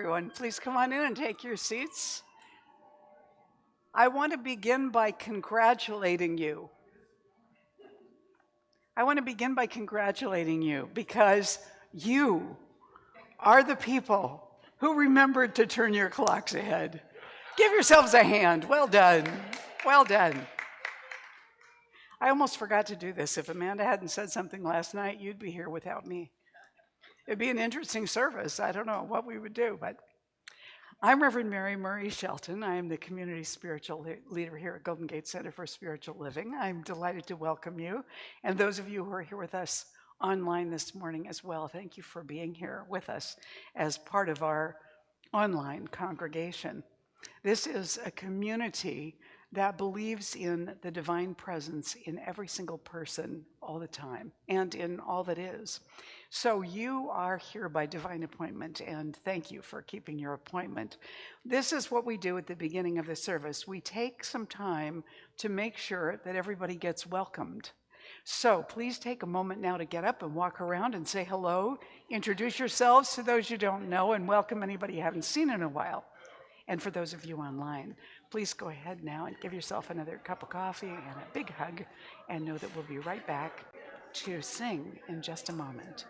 everyone. Please come on in and take your seats. I want to begin by congratulating you. Because you are the people who remembered to turn your clocks ahead. Give yourselves a hand. Well done. Well done. I almost forgot to do this. If Amanda hadn't said something last night, you'd be here without me. It'd be an interesting service. I don't know what we would do, but I'm Reverend Mary Murray Shelton. I am the community spiritual leader here at Golden Gate Center for Spiritual Living. I'm delighted to welcome you, and those of you who are here with us online this morning as well. Thank you for being here with us as part of our online congregation. This is a community that believes in the divine presence in every single person all the time and in all that is. So you are here by divine appointment, and thank you for keeping your appointment. This is what we do at the beginning of the service. We take some time to make sure that everybody gets welcomed. So please take a moment now to get up and walk around and say hello. Introduce yourselves to those you don't know and welcome anybody you haven't seen in a while. And for those of you online, please go ahead now and give yourself another cup of coffee and a big hug, and know that we'll be right back to sing in just a moment.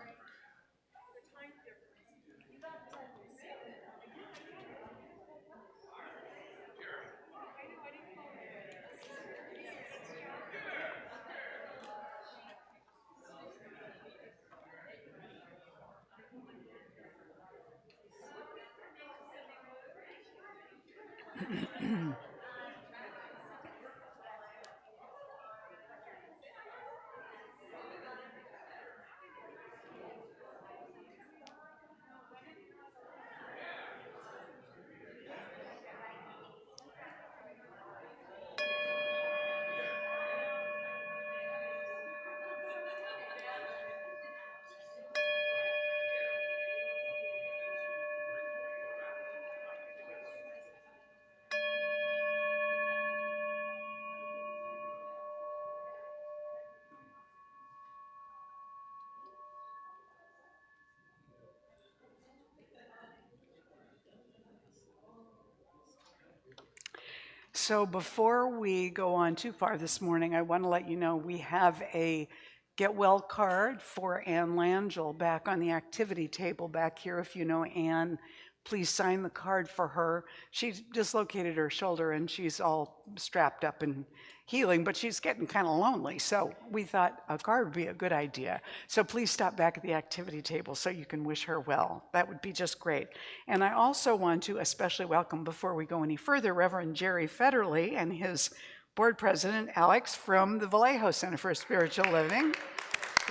So before we go on too far this morning, I want to let you know we have a get well card for Ann Langell back on the activity table back here. If you know Ann, please sign the card for her. She dislocated her shoulder and she's all strapped up and healing, but she's getting kind of lonely. So we thought a card would be a good idea. So please stop back at the activity table so you can wish her well. That would be just great. And I also want to especially welcome, before we go any further, Reverend Jerry Federley and his board president, Alex, from the Vallejo Center for Spiritual Living.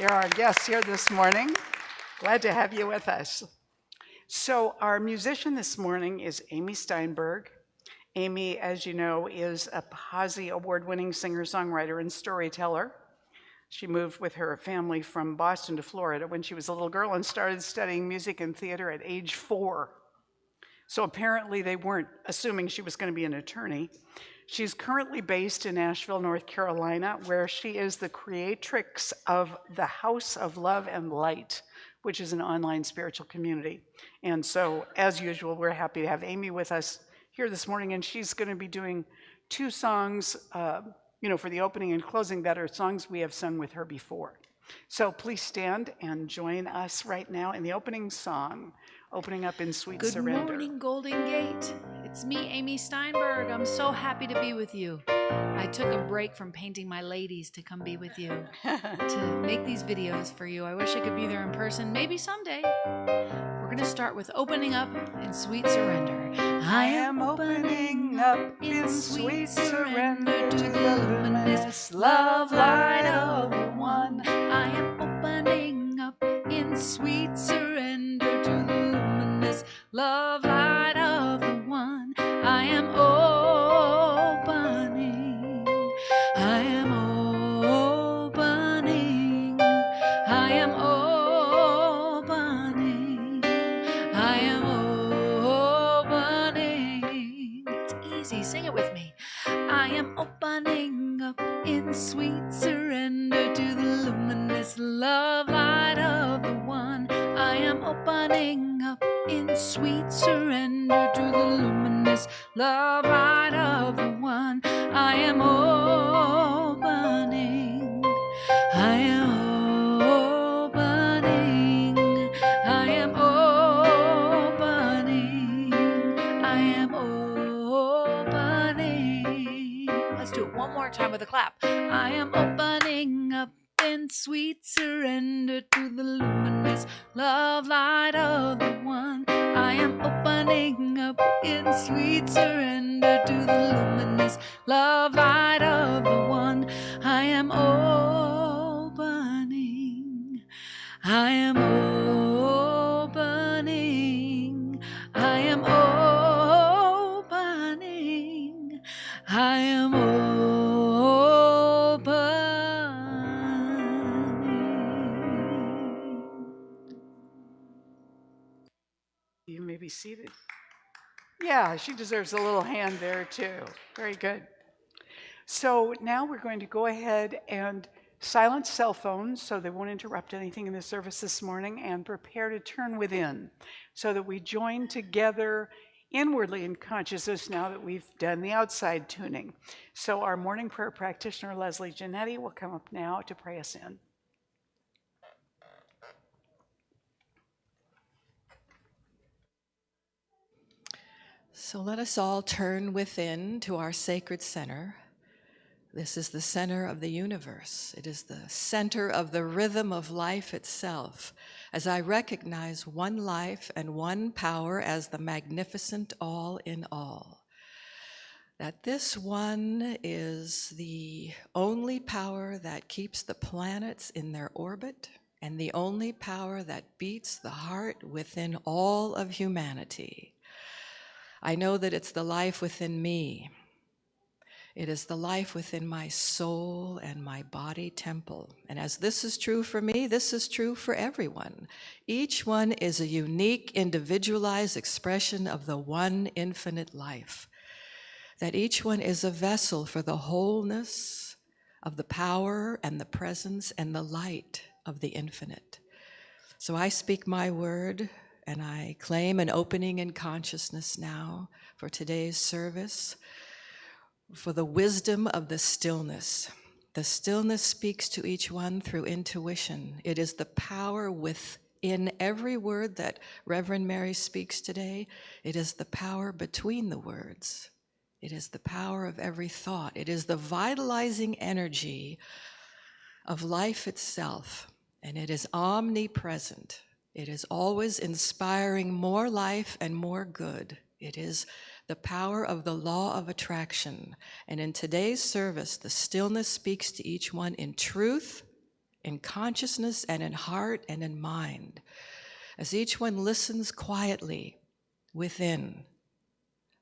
You're our guests here this morning. Glad to have you with us. So our musician this morning is Amy Steinberg. Amy, as you know, is a Pazzi award-winning singer-songwriter and storyteller. She moved with her family from Boston to Florida when she was a little girl and started studying music and theater at age 4. So apparently they weren't assuming she was going to be an attorney. She's currently based in Asheville, North Carolina, where she is the creatrix of the House of Love and Light, which is an online spiritual community. And so, as usual, we're happy to have Amy with us here this morning, and she's going to be doing 2 songs, for the opening and closing that are songs we have sung with her before. So please stand and join us right now in the opening song, opening up in Sweet Surrender. Good morning, Golden Gate. It's me, Amy Steinberg. I'm so happy to be with you. I took a break from painting my ladies to come be with you, to make these videos for you. I wish I could be there in person, maybe someday. We're going to start with opening up in Sweet Surrender. I am opening up in sweet surrender to the luminous love light of the One. I am opening up in sweet surrender to the luminous love light of the One. I am opening. I am opening. I am opening. I am opening. It's easy. Sing it with me. I am opening up in sweet surrender to the luminous love light of the One. I am opening up in sweet surrender to the luminous love light of the one. I am opening. I am opening. I am opening. I am opening. Let's do it one more time with a clap. I am opening up in sweet surrender to the luminous love light of the one. I am opening up in sweet surrender to the luminous love light of the one. I am opening. I am opening. I am opening. I am opening. You may be seated. Yeah, she deserves a little hand there too. Very good. So now we're going to go ahead and silence cell phones so they won't interrupt anything in the service this morning, and prepare to turn within so that we join together inwardly in consciousness now that we've done the outside tuning. So our morning prayer practitioner, Leslie Giannetti, will come up now to pray us in. So let us all turn within to our sacred center. This is the center of the universe. It is the center of the rhythm of life itself, as I recognize one life and one power as the magnificent all in all. That this one is the only power that keeps the planets in their orbit, and the only power that beats the heart within all of humanity. I know that it's the life within me. It is the life within my soul and my body temple. And as this is true for me, this is true for everyone. Each one is a unique, individualized expression of the one infinite life. That each one is a vessel for the wholeness of the power and the presence and the light of the infinite. So I speak my word, and I claim an opening in consciousness now for today's service, for the wisdom of the stillness. The stillness speaks to each one through intuition. It is the power within every word that Reverend Mary speaks today. It is the power between the words. It is the power of every thought. It is the vitalizing energy of life itself, and it is omnipresent. It is always inspiring more life and more good. It is the power of the law of attraction. And in today's service, the stillness speaks to each one in truth, in consciousness, and in heart and in mind. As each one listens quietly within,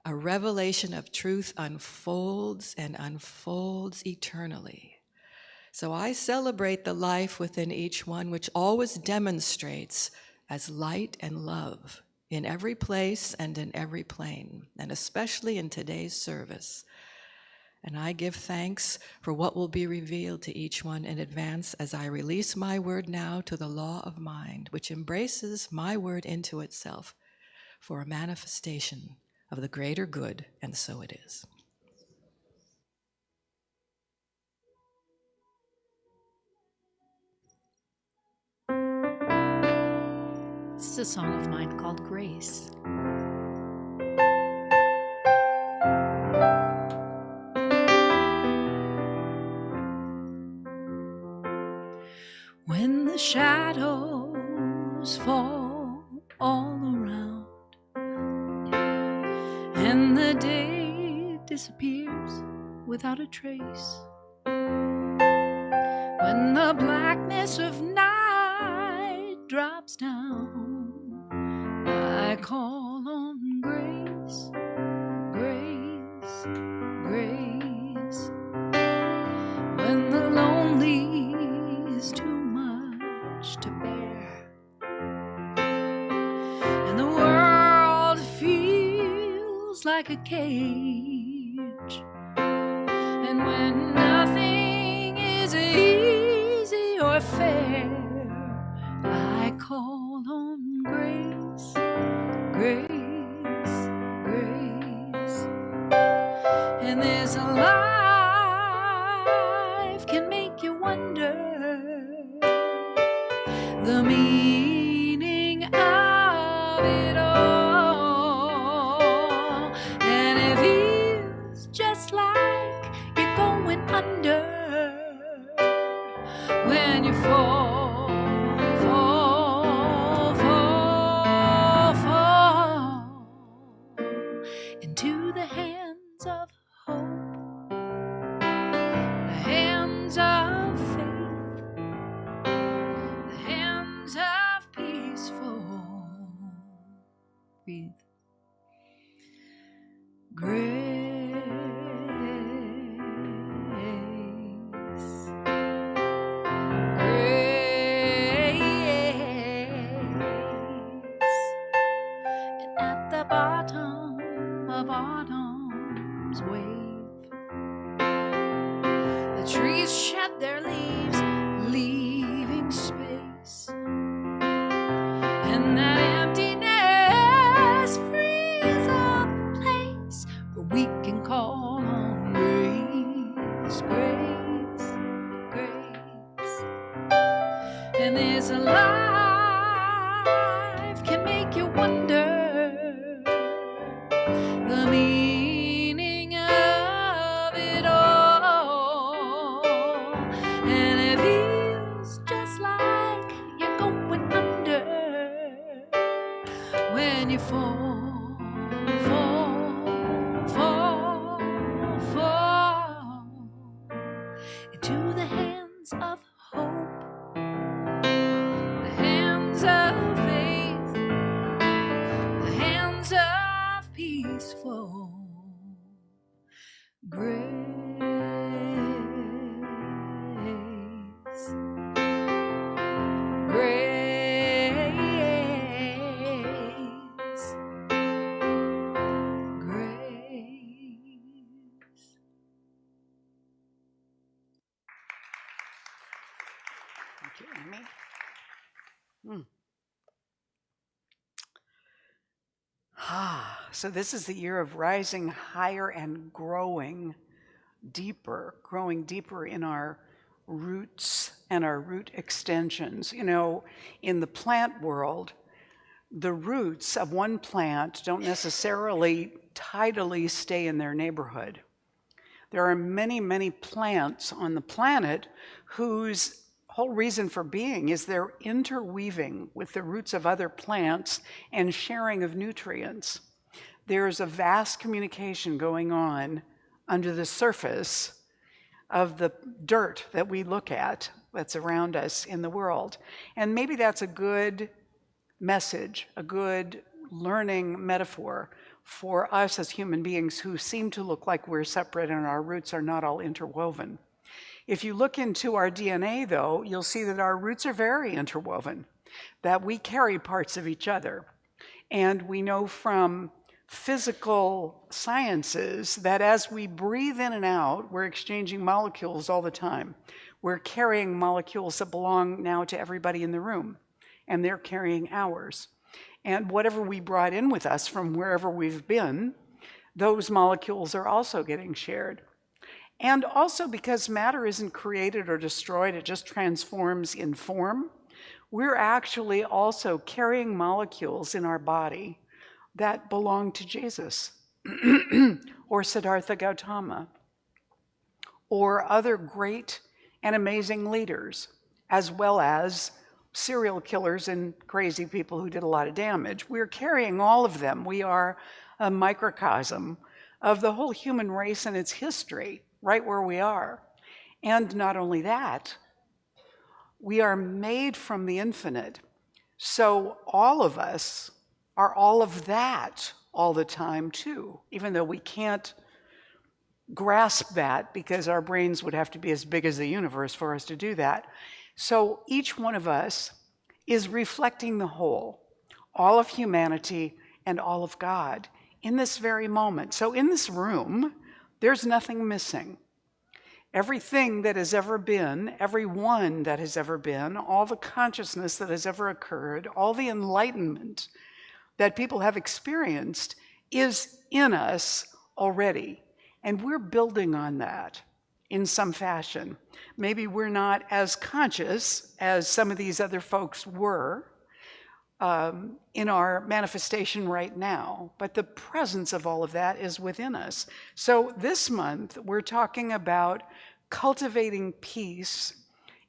a revelation of truth unfolds and unfolds eternally. So I celebrate the life within each one, which always demonstrates as light and love in every place and in every plane, and especially in today's service. And I give thanks for what will be revealed to each one in advance as I release my word now to the law of mind, which embraces my word into itself for a manifestation of the greater good, and so it is. This is a song of mine called Grace. When the shadows fall all around and the day disappears without a trace, when the blackness of night drops down, I call on grace, grace, grace. When the lonely is too much to bear and the world feels like a cage, and when nothing is easy or fair, I call on grace, grace, And this life can make you wonder the meaning of it all. And it feels just like you're going under when you fall, fall, fall, fall into the hands of hope, the hands of faith, the hands of peaceful breathe. Grace, grace, and at the bottom of autumn's wave, the trees shed their leaves, leaving space, and that emptiness frees up a place where we can call on grace, grace, grace. And this life can make you wonder the meaning of it all. And it feels just like you're going under when you fall, fall, fall, fall into the hands of hope, the hands of faith, the hands of peaceful grace, grace, grace. Thank you, Amy. So this is the year of rising higher and growing deeper in our roots and our root extensions. You know, in the plant world, the roots of one plant don't necessarily tidally stay in their neighborhood. There are many, many plants on the planet whose whole reason for being is they're interweaving with the roots of other plants and sharing of nutrients. There's a vast communication going on under the surface of the dirt that we look at that's around us in the world. And maybe that's a good message, a good learning metaphor for us as human beings who seem to look like we're separate and our roots are not all interwoven. If you look into our DNA, though, you'll see that our roots are very interwoven, that we carry parts of each other. And we know from physical sciences that as we breathe in and out, we're exchanging molecules all the time. We're carrying molecules that belong now to everybody in the room, and they're carrying ours. And whatever we brought in with us from wherever we've been, those molecules are also getting shared. And also because matter isn't created or destroyed, it just transforms in form, we're actually also carrying molecules in our body that belong to Jesus or Siddhartha Gautama or other great and amazing leaders, as well as serial killers and crazy people who did a lot of damage. We're carrying all of them. We are a microcosm of the whole human race and its history, right where we are. And not only that, we are made from the infinite. So all of us are all of that all the time too, even though we can't grasp that because our brains would have to be as big as the universe for us to do that. So each one of us is reflecting the whole, all of humanity and all of God in this very moment. So in this room, there's nothing missing. Everything that has ever been, everyone that has ever been, all the consciousness that has ever occurred, all the enlightenment that people have experienced is in us already. And we're building on that in some fashion. Maybe we're not as conscious as some of these other folks were in our manifestation right now, but the presence of all of that is within us. So this month, we're talking about cultivating peace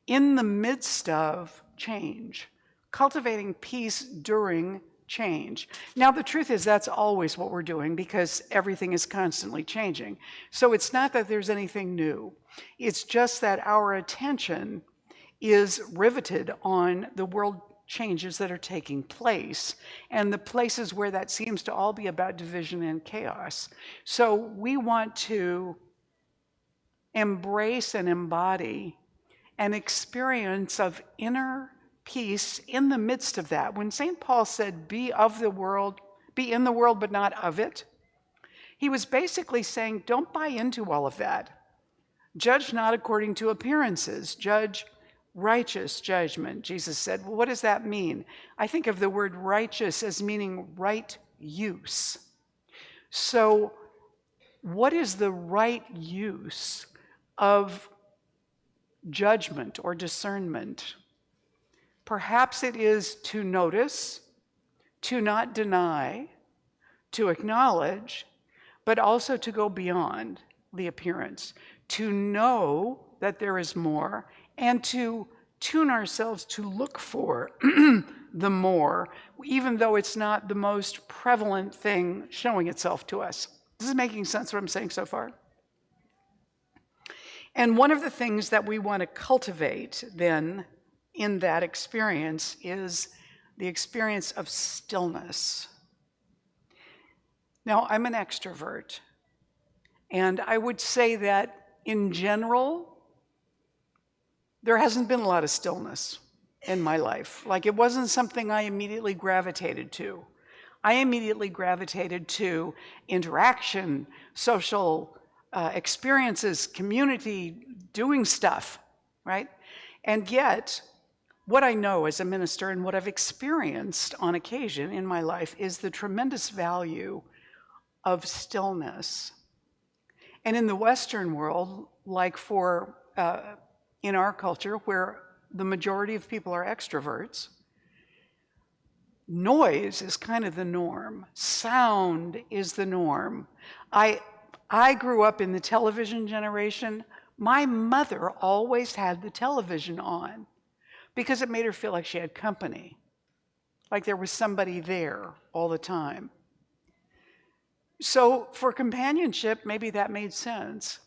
in the midst of change, cultivating peace during change. Now, the truth is that's always what we're doing because everything is constantly changing. So it's not that there's anything new. It's just that our attention is riveted on the world changes that are taking place and the places where that seems to all be about division and chaos. So we want to embrace and embody an experience of inner peace in the midst of that. When St. Paul said, be of the world, be in the world, but not of it, he was basically saying, don't buy into all of that. Judge not according to appearances, judge righteous judgment. Jesus said, well, what does that mean? I think of the word righteous as meaning right use. So what is the right use of judgment or discernment? Perhaps it is to notice, to not deny, to acknowledge, but also to go beyond the appearance, to know that there is more, and to tune ourselves to look for the more, even though it's not the most prevalent thing showing itself to us. This is making sense what I'm saying so far? And one of the things that we want to cultivate then in that experience is the experience of stillness. Now, I'm an extrovert, and I would say that in general, there hasn't been a lot of stillness in my life. Like, it wasn't something I immediately gravitated to. I immediately gravitated to interaction, social experiences, community, doing stuff, right? And yet, what I know as a minister and what I've experienced on occasion in my life is the tremendous value of stillness. And in the Western world, like in our culture, where the majority of people are extroverts, noise is kind of the norm. Sound is the norm. I grew up in the television generation. My mother always had the television on because it made her feel like she had company, like there was somebody there all the time. So for companionship, maybe that made sense.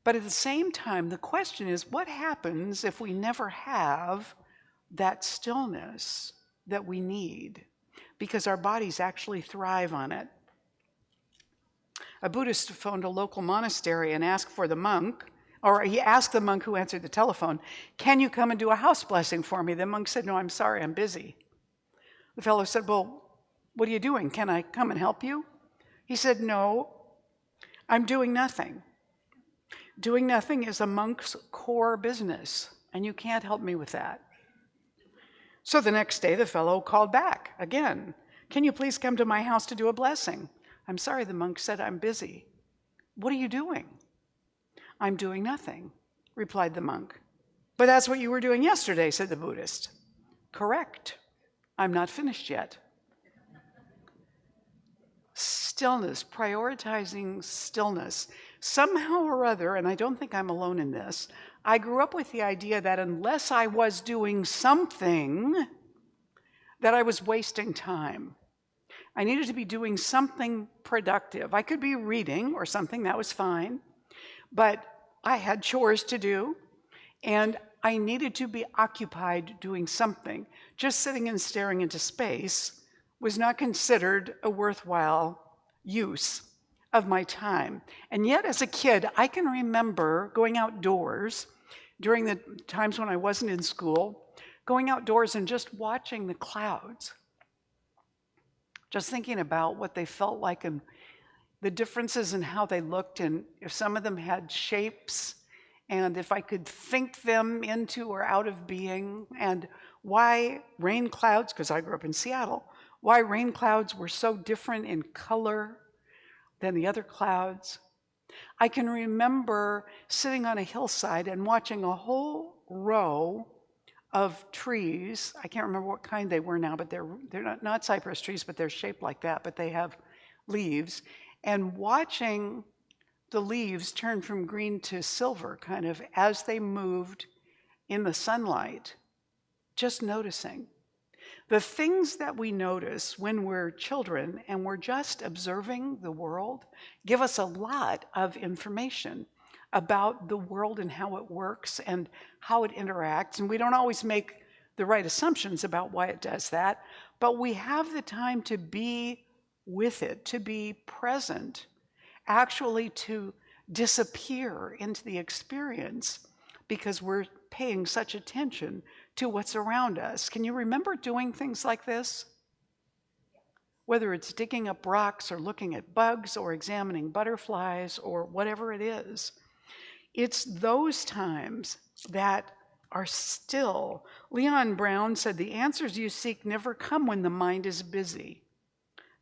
But at the same time, the question is, what happens if we never have that stillness that we need? Because our bodies actually thrive on it. A Buddhist phoned a local monastery and asked for the monk, or he asked the monk who answered the telephone, can you come and do a house blessing for me? The monk said, no, I'm sorry, I'm busy. The fellow said, well, what are you doing? Can I come and help you? He said, no, I'm doing nothing. Doing nothing is a monk's core business, and you can't help me with that. So the next day, the fellow called back again. Can you please come to my house to do a blessing? I'm sorry, the monk said, I'm busy. What are you doing? I'm doing nothing, replied the monk. But that's what you were doing yesterday, said the Buddhist. Correct. I'm not finished yet. Stillness, prioritizing stillness. Somehow or other, and I don't think I'm alone in this, I grew up with the idea that unless I was doing something, that I was wasting time. I needed to be doing something productive. I could be reading or something, that was fine, but I had chores to do, and I needed to be occupied doing something. Just sitting and staring into space was not considered a worthwhile use of my time. And yet, as a kid, I can remember going outdoors during the times when I wasn't in school, going outdoors and just watching the clouds, just thinking about what they felt like and the differences in how they looked, and if some of them had shapes, and if I could think them into or out of being, and why rain clouds, because I grew up in Seattle, why rain clouds were so different in color than the other clouds. I can remember sitting on a hillside and watching a whole row of trees. I can't remember what kind they were now, but they're not cypress trees, but they're shaped like that, but they have leaves. And watching the leaves turn from green to silver kind of as they moved in the sunlight, just noticing. The things that we notice when we're children and we're just observing the world give us a lot of information about the world and how it works and how it interacts. And we don't always make the right assumptions about why it does that, but we have the time to be with it, to be present, actually to disappear into the experience because we're paying such attention to what's around us. Can you remember doing things like this? Whether it's digging up rocks or looking at bugs or examining butterflies or whatever it is. It's those times that are still. Leon Brown said, the answers you seek never come when the mind is busy.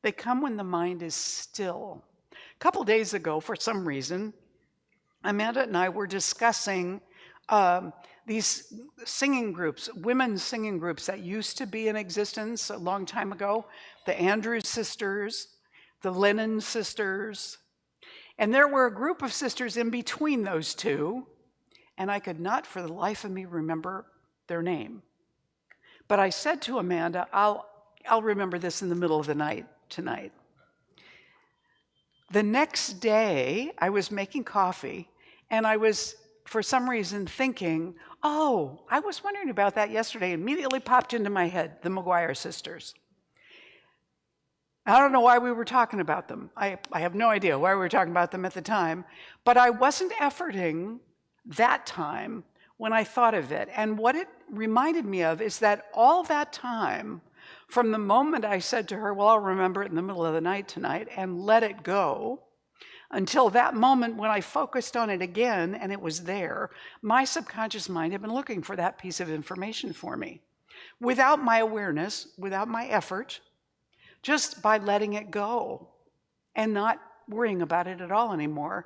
They come when the mind is still. A couple days ago, for some reason, Amanda and I were discussing these singing groups, women's singing groups that used to be in existence a long time ago, the Andrews sisters, the Lennon sisters, and there were a group of sisters in between those two, and I could not for the life of me remember their name. But I said to Amanda, I'll remember this in the middle of the night tonight. The next day, I was making coffee, and I was, for some reason, thinking, oh, I was wondering about that yesterday. Immediately popped into my head, the McGuire sisters. I don't know why we were talking about them. I have no idea why we were talking about them at the time, but I wasn't efforting that time when I thought of it. And what it reminded me of is that all that time, from the moment I said to her, well, I'll remember it in the middle of the night tonight, and let it go, until that moment when I focused on it again and it was there, my subconscious mind had been looking for that piece of information for me. Without my awareness, without my effort, just by letting it go and not worrying about it at all anymore,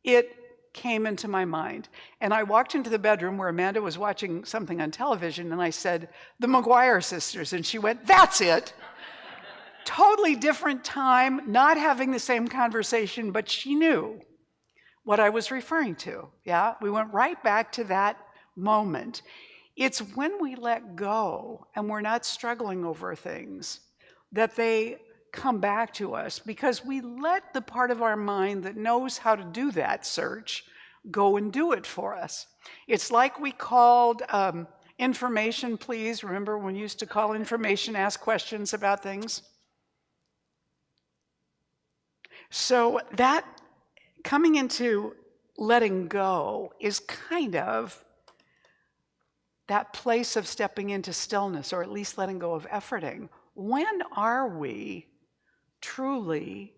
it came into my mind. And I walked into the bedroom where Amanda was watching something on television, and I said, the McGuire sisters, and she went, that's it. Totally different time, not having the same conversation, but she knew what I was referring to. Yeah, we went right back to that moment. It's when we let go and we're not struggling over things that they come back to us, because we let the part of our mind that knows how to do that search go and do it for us. It's like we called information, please. Remember when we used to call information, ask questions about things? So that coming into letting go is kind of that place of stepping into stillness, or at least letting go of efforting. When are we truly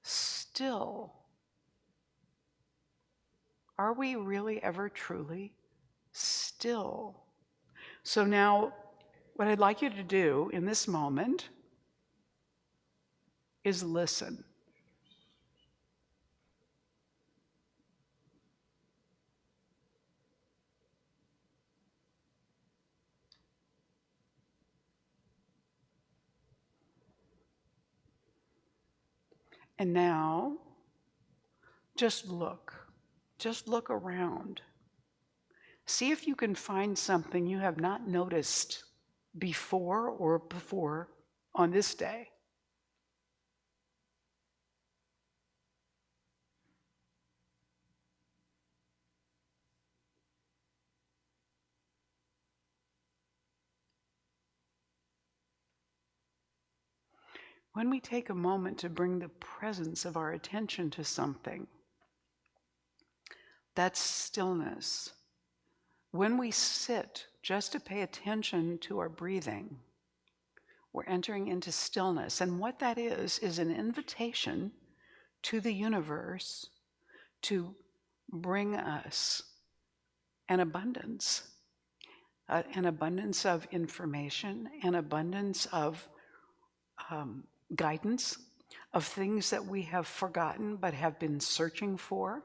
still? Are we really ever truly still? So now, what I'd like you to do in this moment is listen. And now, just look around. See if you can find something you have not noticed before on this day. When we take a moment to bring the presence of our attention to something, that's stillness. When we sit just to pay attention to our breathing, we're entering into stillness. And what that is an invitation to the universe to bring us an abundance of information, an abundance of guidance of things that we have forgotten but have been searching for.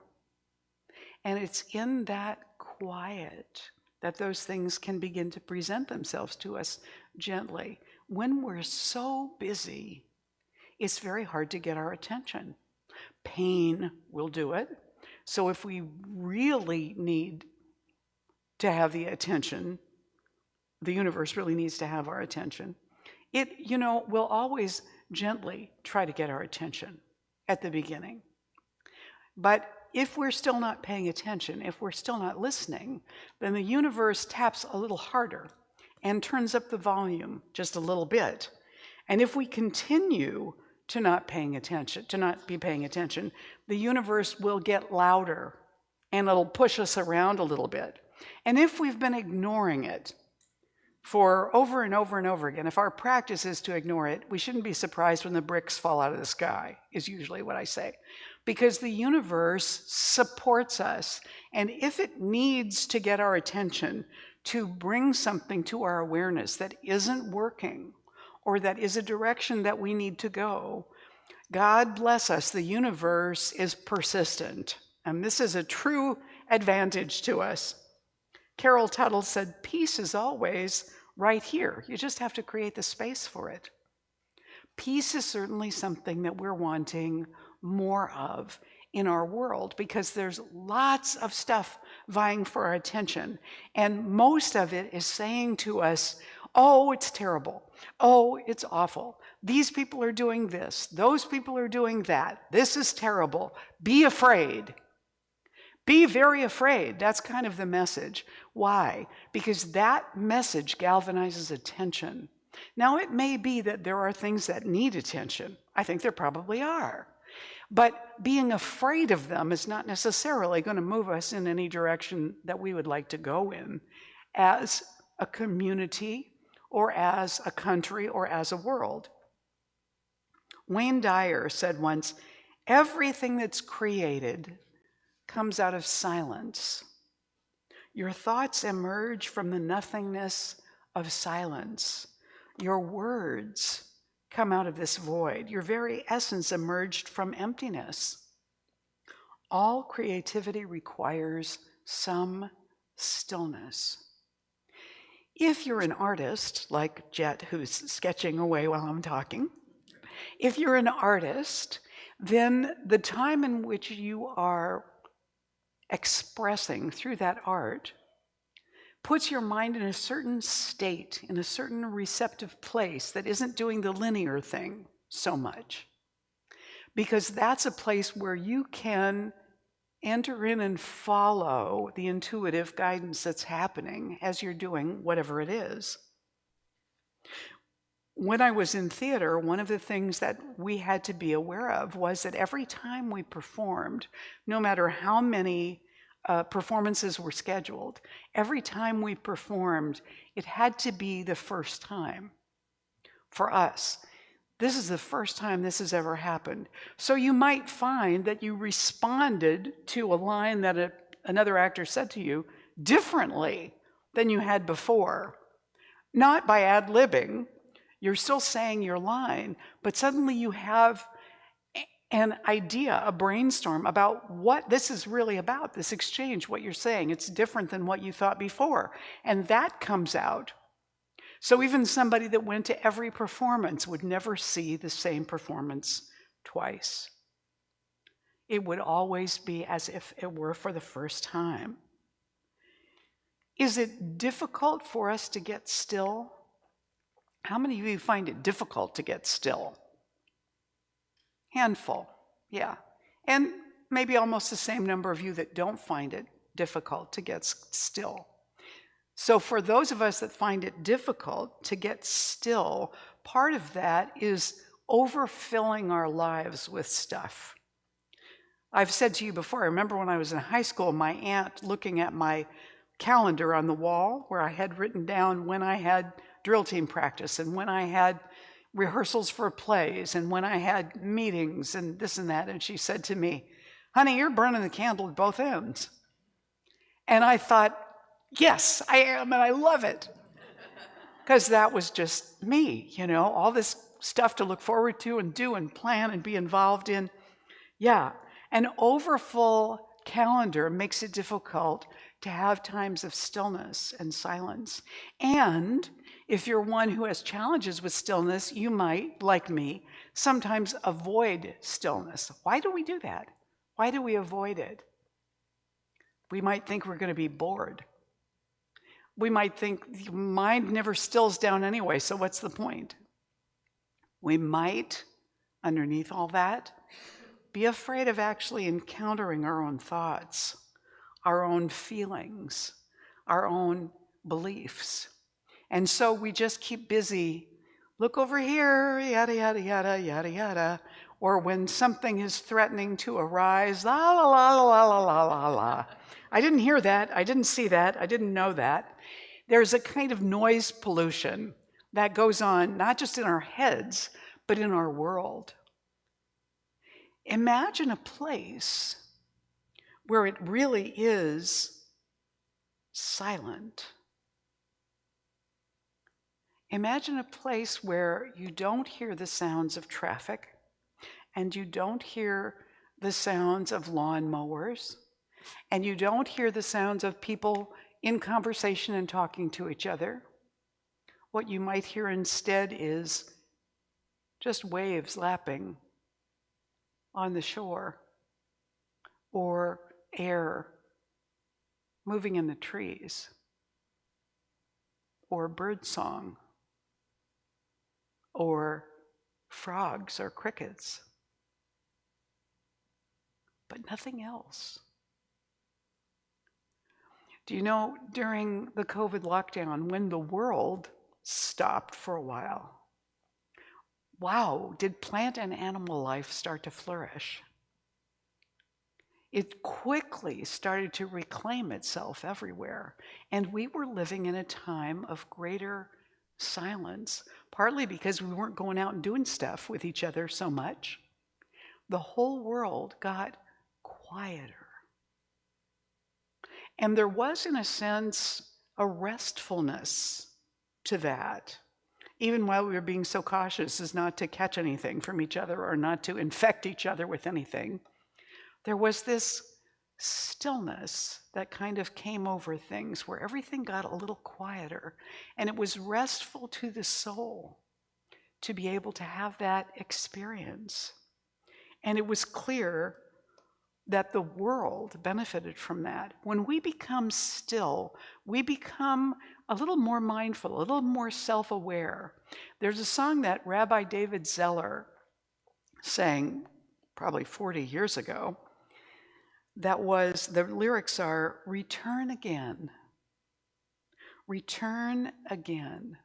And it's in that quiet that those things can begin to present themselves to us gently. When we're so busy, it's very hard to get our attention. Pain will do it. So if we really need to have the attention, the universe really needs to have our attention, it, will always gently try to get our attention at the beginning. But if we're still not paying attention, if we're still not listening, then the universe taps a little harder and turns up the volume just a little bit. And if we continue to not be paying attention, the universe will get louder and it'll push us around a little bit. And if we've been ignoring it for over and over and over again, if our practice is to ignore it, we shouldn't be surprised when the bricks fall out of the sky, is usually what I say. Because the universe supports us. And if it needs to get our attention to bring something to our awareness that isn't working, or that is a direction that we need to go, God bless us, the universe is persistent. And this is a true advantage to us. Carol Tuttle said, peace is always right here. You just have to create the space for it. Peace is certainly something that we're wanting more of in our world because there's lots of stuff vying for our attention. And most of it is saying to us, oh, it's terrible. Oh, it's awful. These people are doing this. Those people are doing that. This is terrible. Be afraid. Be very afraid. That's kind of the message. Why? Because that message galvanizes attention. Now, it may be that there are things that need attention. I think there probably are. But being afraid of them is not necessarily going to move us in any direction that we would like to go in as a community or as a country or as a world. Wayne Dyer said once, everything that's created comes out of silence. Your thoughts emerge from the nothingness of silence. Your words come out of this void. Your very essence emerged from emptiness. All creativity requires some stillness. If you're an artist, like Jet, who's sketching away while I'm talking, if you're an artist, then the time in which you are expressing through that art puts your mind in a certain state, in a certain receptive place that isn't doing the linear thing so much. Because that's a place where you can enter in and follow the intuitive guidance that's happening as you're doing whatever it is. When I was in theater, one of the things that we had to be aware of was that every time we performed, no matter how many performances were scheduled, every time we performed, it had to be the first time for us. This is the first time this has ever happened. So you might find that you responded to a line that another actor said to you differently than you had before. Not by ad-libbing, you're still saying your line, but suddenly you have an idea, a brainstorm about what this is really about, this exchange, what you're saying. It's different than what you thought before. And that comes out. So even somebody that went to every performance would never see the same performance twice. It would always be as if it were for the first time. Is it difficult for us to get still? How many of you find it difficult to get still? Handful, yeah. And maybe almost the same number of you that don't find it difficult to get still. So for those of us that find it difficult to get still, part of that is overfilling our lives with stuff. I've said to you before, I remember when I was in high school, my aunt looking at my calendar on the wall where I had written down when I had drill team practice and when I had rehearsals for plays and when I had meetings and this and that. And she said to me, honey, you're burning the candle at both ends. And I thought, yes, I am, and I love it. Because that was just me, all this stuff to look forward to and do and plan and be involved in. Yeah, an overfull calendar makes it difficult to have times of stillness and silence. And if you're one who has challenges with stillness, you might, like me, sometimes avoid stillness. Why do we do that? Why do we avoid it? We might think we're going to be bored. We might think the mind never stills down anyway, so what's the point? We might, underneath all that, be afraid of actually encountering our own thoughts, our own feelings, our own beliefs. And so we just keep busy, look over here, yada, yada, yada, yada, yada. Or when something is threatening to arise, la, la, la, la, la, la, la, la. I didn't hear that, I didn't see that, I didn't know that. There's a kind of noise pollution that goes on, not just in our heads, but in our world. Imagine a place where it really is silent. Imagine a place where you don't hear the sounds of traffic and you don't hear the sounds of lawnmowers and you don't hear the sounds of people in conversation and talking to each other. What you might hear instead is just waves lapping on the shore, or air moving in the trees, or bird song, or frogs or crickets, but nothing else. Do you know, during the COVID lockdown, when the world stopped for a while, wow, did plant and animal life start to flourish? It quickly started to reclaim itself everywhere. And we were living in a time of greater silence, partly because we weren't going out and doing stuff with each other so much. The whole world got quieter. And there was, in a sense, a restfulness to that, even while we were being so cautious as not to catch anything from each other or not to infect each other with anything. There was this stillness that kind of came over things where everything got a little quieter, and it was restful to the soul to be able to have that experience. And it was clear that the world benefited from that. When we become still, we become a little more mindful, a little more self-aware. There's a song that Rabbi David Zeller sang probably 40 years ago that was, the lyrics are, return again, return again,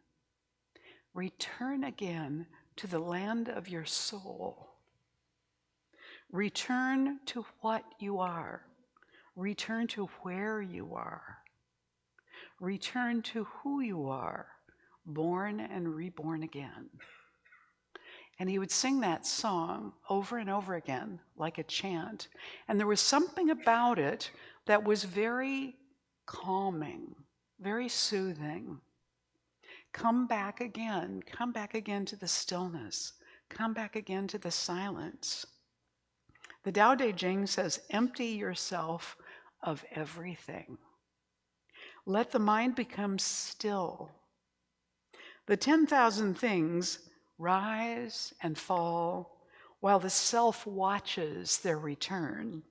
return again to the land of your soul. Return to what you are. Return to where you are. Return to who you are, born and reborn again. And he would sing that song over and over again, like a chant. And there was something about it that was very calming, very soothing. Come back again to the stillness. Come back again to the silence. The Tao Te Ching says, empty yourself of everything. Let the mind become still. The 10,000 things rise and fall while the self watches their return.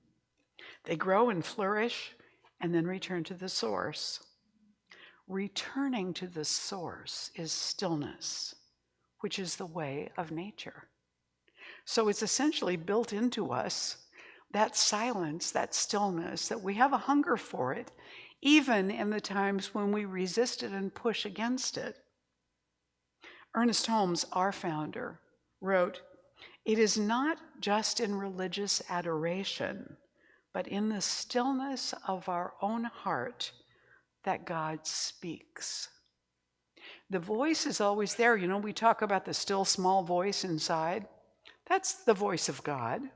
They grow and flourish and then return to the source. Returning to the source is stillness, which is the way of nature. So it's essentially built into us, that silence, that stillness, that we have a hunger for it, even in the times when we resist it and push against it. Ernest Holmes, our founder, wrote, "It is not just in religious adoration, but in the stillness of our own heart that God speaks." The voice is always there. You know, we talk about the still small voice inside. That's the voice of God.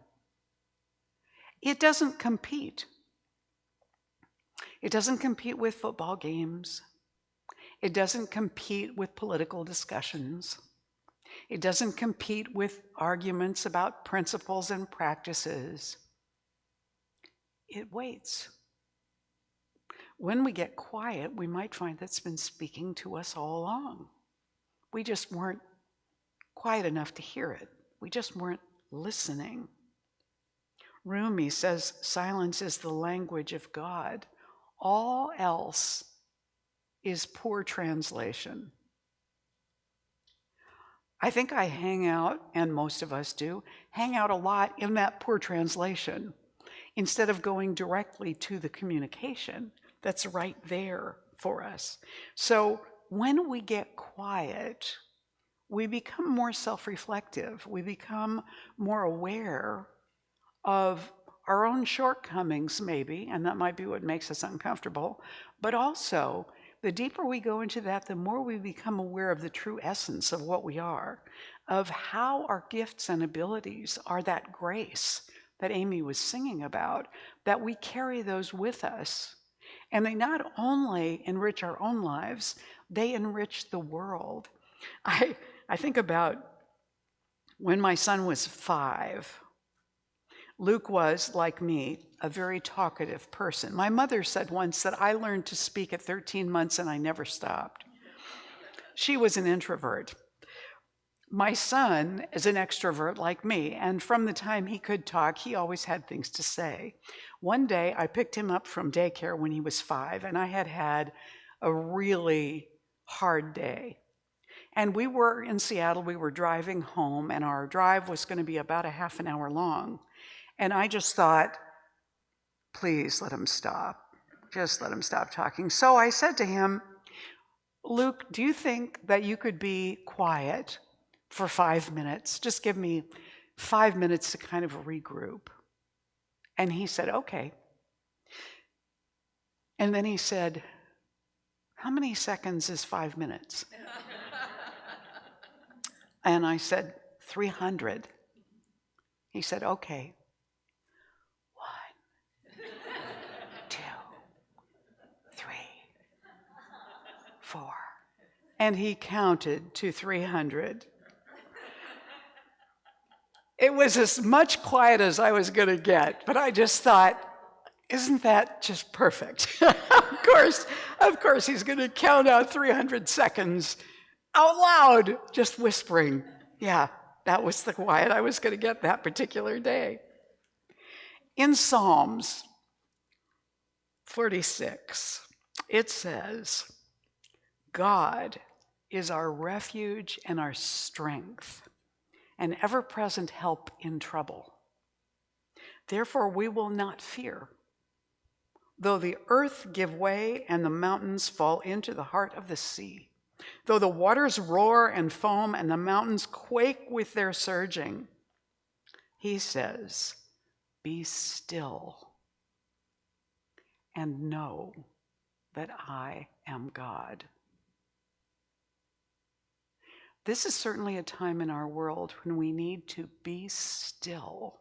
It doesn't compete. It doesn't compete with football games. It doesn't compete with political discussions. It doesn't compete with arguments about principles and practices. It waits. When we get quiet, we might find that's been speaking to us all along. We just weren't quiet enough to hear it. We just weren't listening. Rumi says silence is the language of God. All else is poor translation. I think I hang out, and most of us do, hang out a lot in that poor translation instead of going directly to the communication that's right there for us. So when we get quiet, we become more self-reflective. We become more aware of our own shortcomings, maybe, and that might be what makes us uncomfortable. But also, the deeper we go into that, the more we become aware of the true essence of what we are, of how our gifts and abilities are that grace that Amy was singing about, that we carry those with us. And they not only enrich our own lives, they enrich the world. I think about when my son was 5. Luke was, like me, a very talkative person. My mother said once that I learned to speak at 13 months and I never stopped. She was an introvert. My son is an extrovert like me, and from the time he could talk, he always had things to say. One day, I picked him up from daycare when he was 5, and I had had a really hard day. And we were in Seattle, we were driving home, and our drive was going to be about a half an hour long. And I just thought, please let him stop. Just let him stop talking. So I said to him, Luke, do you think that you could be quiet for 5 minutes? Just give me 5 minutes to kind of regroup. And he said, okay. And then he said, how many seconds is 5 minutes? And I said, 300. He said, okay. 1, 2, 3, 4. And he counted to 300. It was as much quiet as I was going to get, but I just thought, isn't that just perfect? Of course, he's going to count out 300 seconds out loud, just whispering. Yeah, that was the quiet I was going to get that particular day. In Psalms 46, it says, God is our refuge and our strength, an ever-present help in trouble. Therefore, we will not fear, though the earth give way and the mountains fall into the heart of the sea, though the waters roar and foam and the mountains quake with their surging. He says, be still and know that I am God. This is certainly a time in our world when we need to be still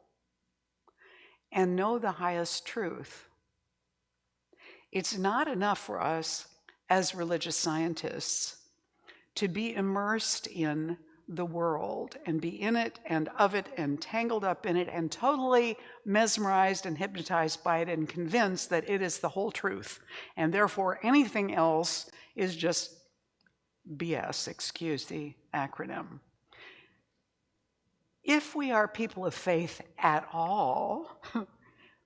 and know the highest truth. It's not enough for us as religious scientists to be immersed in the world and be in it and of it and tangled up in it and totally mesmerized and hypnotized by it and convinced that it is the whole truth. And therefore anything else is just BS, excuse the acronym. If we are people of faith at all,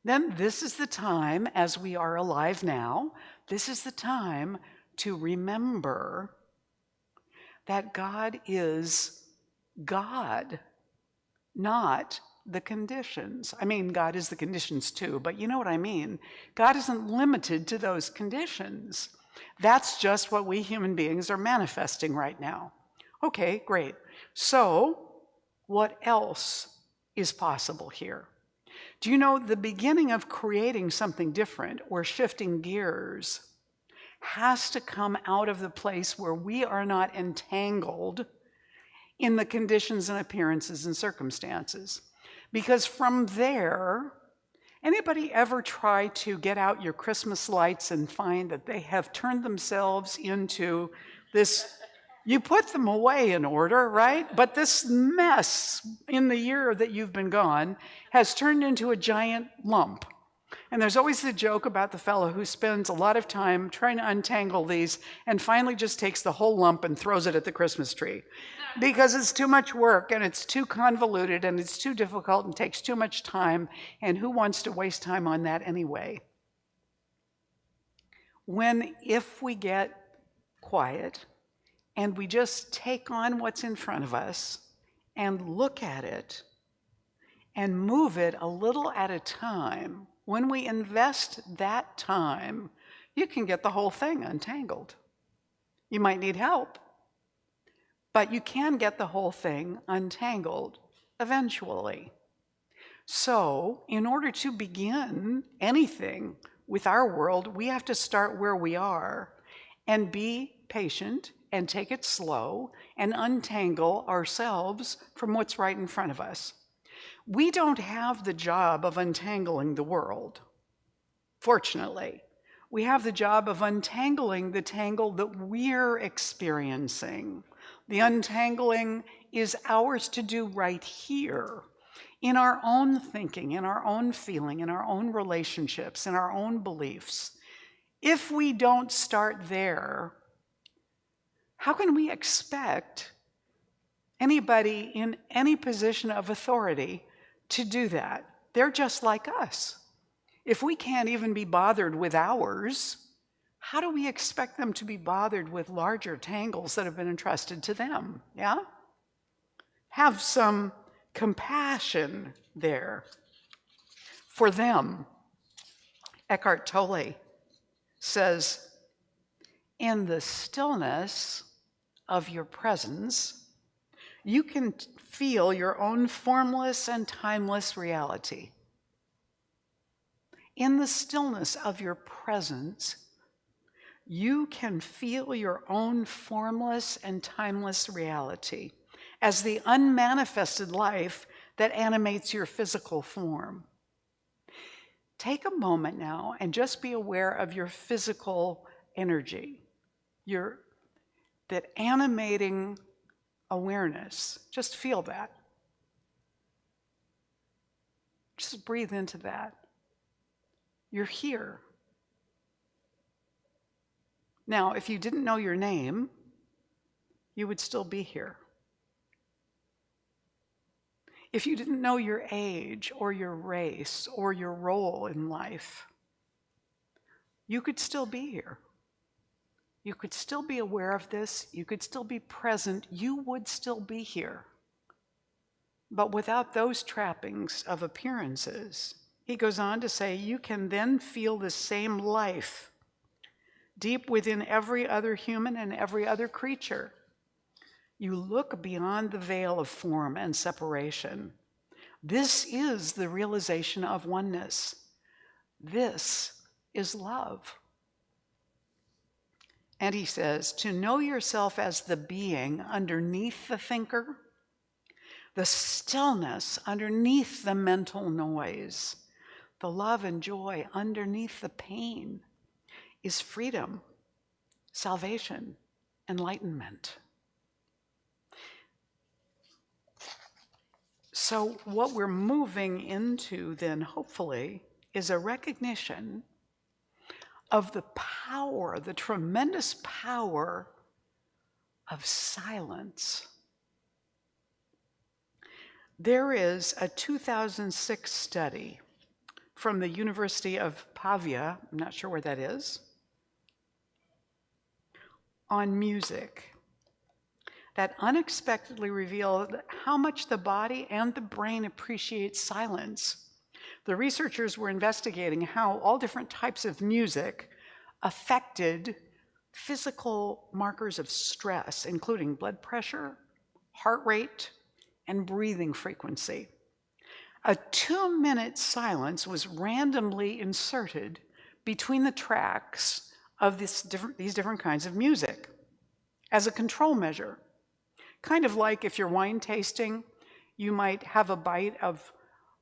then this is the time, as we are alive now, this is the time to remember that God is God, not the conditions. I mean, God is the conditions too, but you know what I mean. God isn't limited to those conditions. That's just what we human beings are manifesting right now. Okay, great. So, what else is possible here? Do you know the beginning of creating something different or shifting gears has to come out of the place where we are not entangled in the conditions and appearances and circumstances. Because from there, anybody ever try to get out your Christmas lights and find that they have turned themselves into this You put them away in order, right? But this mess in the year that you've been gone has turned into a giant lump. And there's always the joke about the fellow who spends a lot of time trying to untangle these and finally just takes the whole lump and throws it at the Christmas tree because it's too much work and it's too convoluted and it's too difficult and takes too much time. And who wants to waste time on that anyway? If we get quiet and we just take on what's in front of us and look at it and move it a little at a time, when we invest that time, you can get the whole thing untangled. You might need help, but you can get the whole thing untangled eventually. So, in order to begin anything with our world, we have to start where we are and be patient and take it slow and untangle ourselves from what's right in front of us. We don't have the job of untangling the world, fortunately. We have the job of untangling the tangle that we're experiencing. The untangling is ours to do right here, in our own thinking, in our own feeling, in our own relationships, in our own beliefs. If we don't start there, how can we expect anybody in any position of authority to do that? They're just like us. If we can't even be bothered with ours, how do we expect them to be bothered with larger tangles that have been entrusted to them? Yeah? Have some compassion there for them. Eckhart Tolle says, in the stillness of your presence, you can feel your own formless and timeless reality. In the stillness of your presence, you can feel your own formless and timeless reality as the unmanifested life that animates your physical form. Take a moment now and just be aware of your physical energy, that animating awareness. Just feel that. Just breathe into that. You're here. Now, if you didn't know your name, you would still be here. If you didn't know your age or your race or your role in life, you could still be here. You could still be aware of this. You could still be present. You would still be here. But without those trappings of appearances, he goes on to say, you can then feel the same life deep within every other human and every other creature. You look beyond the veil of form and separation. This is the realization of oneness. This is love. And he says, to know yourself as the being underneath the thinker, the stillness underneath the mental noise, the love and joy underneath the pain, is freedom, salvation, enlightenment. So what we're moving into then, hopefully, is a recognition of the power, the tremendous power of silence. There is a 2006 study from the University of Pavia, I'm not sure where that is, on music that unexpectedly revealed how much the body and the brain appreciate silence. The researchers were investigating how all different types of music affected physical markers of stress, including blood pressure, heart rate, and breathing frequency. A 2-minute silence was randomly inserted between the tracks of these different kinds of music as a control measure. Kind of like if you're wine tasting, you might have a bite of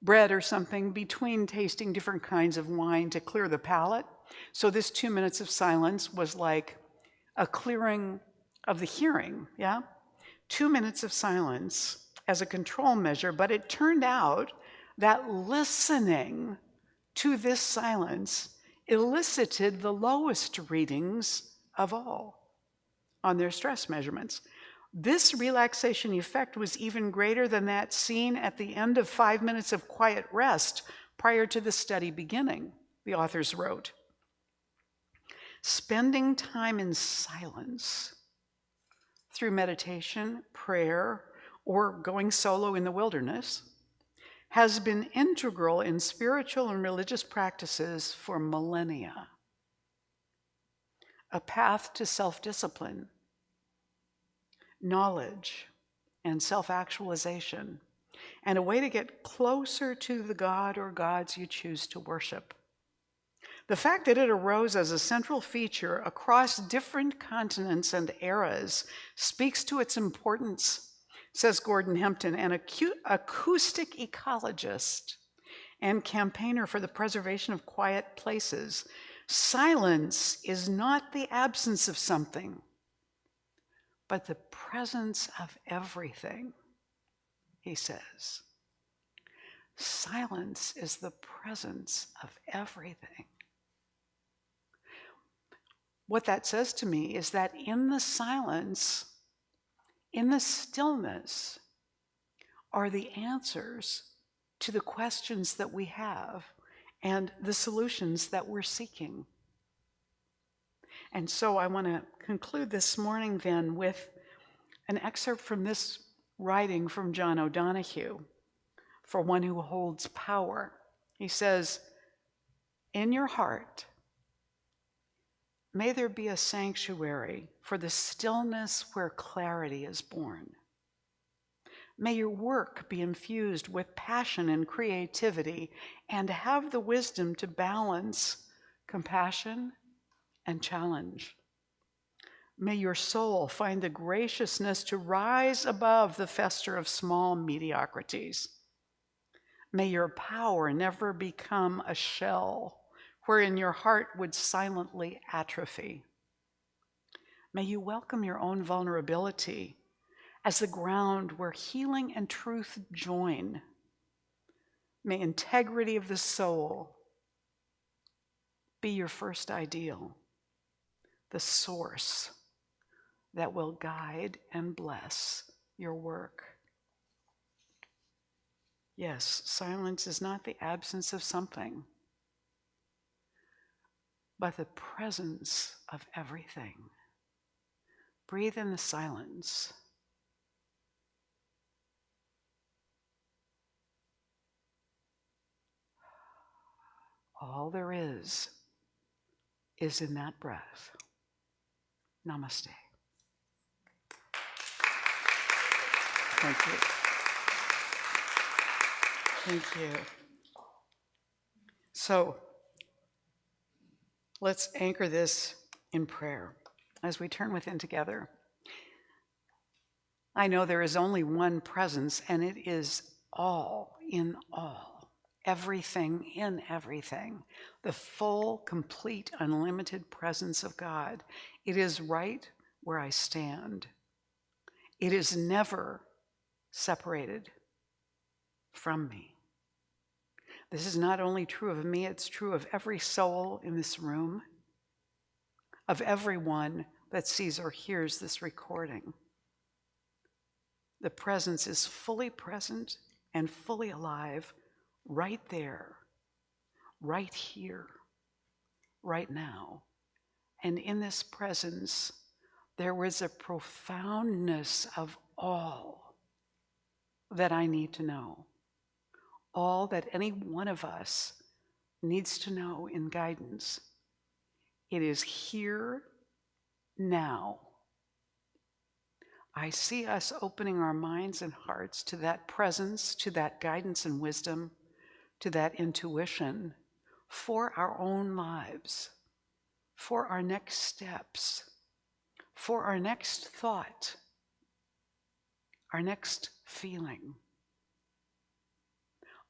bread or something between tasting different kinds of wine to clear the palate. So this 2 minutes of silence was like a clearing of the hearing, yeah? 2 minutes of silence as a control measure, but it turned out that listening to this silence elicited the lowest readings of all on their stress measurements. This relaxation effect was even greater than that seen at the end of 5 minutes of quiet rest prior to the study beginning, the authors wrote. Spending time in silence through meditation, prayer, or going solo in the wilderness has been integral in spiritual and religious practices for millennia. A path to self-discipline, knowledge, and self-actualization, and a way to get closer to the God or gods you choose to worship. The fact that it arose as a central feature across different continents and eras speaks to its importance, says Gordon Hempton, an acoustic ecologist and campaigner for the preservation of quiet places. Silence is not the absence of something, but the presence of everything, he says. Silence is the presence of everything. What that says to me is that in the silence, in the stillness, are the answers to the questions that we have and the solutions that we're seeking. And so I want to conclude this morning then with an excerpt from this writing from John O'Donohue, For One Who Holds Power. He says, "In your heart, may there be a sanctuary for the stillness where clarity is born. May your work be infused with passion and creativity and have the wisdom to balance compassion and challenge. May your soul find the graciousness to rise above the fester of small mediocrities. May your power never become a shell wherein your heart would silently atrophy. May you welcome your own vulnerability as the ground where healing and truth join. May integrity of the soul be your first ideal, the source that will guide and bless your work." Yes, silence is not the absence of something, but the presence of everything. Breathe in the silence. All there is in that breath. Namaste. Thank you. Thank you. So, let's anchor this in prayer as we turn within together. I know there is only one presence, and it is all in all, everything in everything, the full, complete, unlimited presence of God. It is right where I stand. It is never separated from me. This is not only true of me, it's true of every soul in this room, of everyone that sees or hears this recording. The presence is fully present and fully alive right there, right here, right now. And in this presence, there was a profoundness of all that I need to know, all that any one of us needs to know in guidance. It is here now. I see us opening our minds and hearts to that presence, to that guidance and wisdom, to that intuition for our own lives, for our next steps, for our next thought, our next feeling,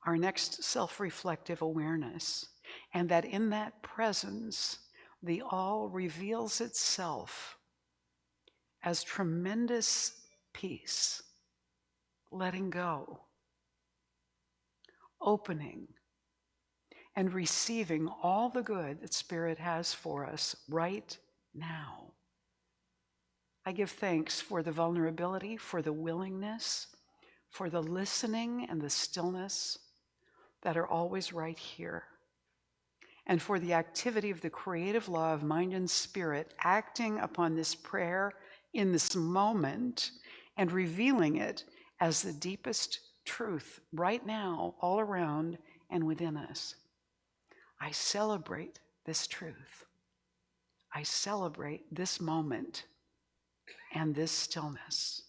our next self-reflective awareness, and that in that presence, the all reveals itself as tremendous peace, letting go, opening, and receiving all the good that Spirit has for us right now. I give thanks for the vulnerability, for the willingness, for the listening and the stillness that are always right here, and for the activity of the creative law of mind and spirit acting upon this prayer in this moment and revealing it as the deepest truth right now, all around and within us. I celebrate this truth. I celebrate this moment and this stillness.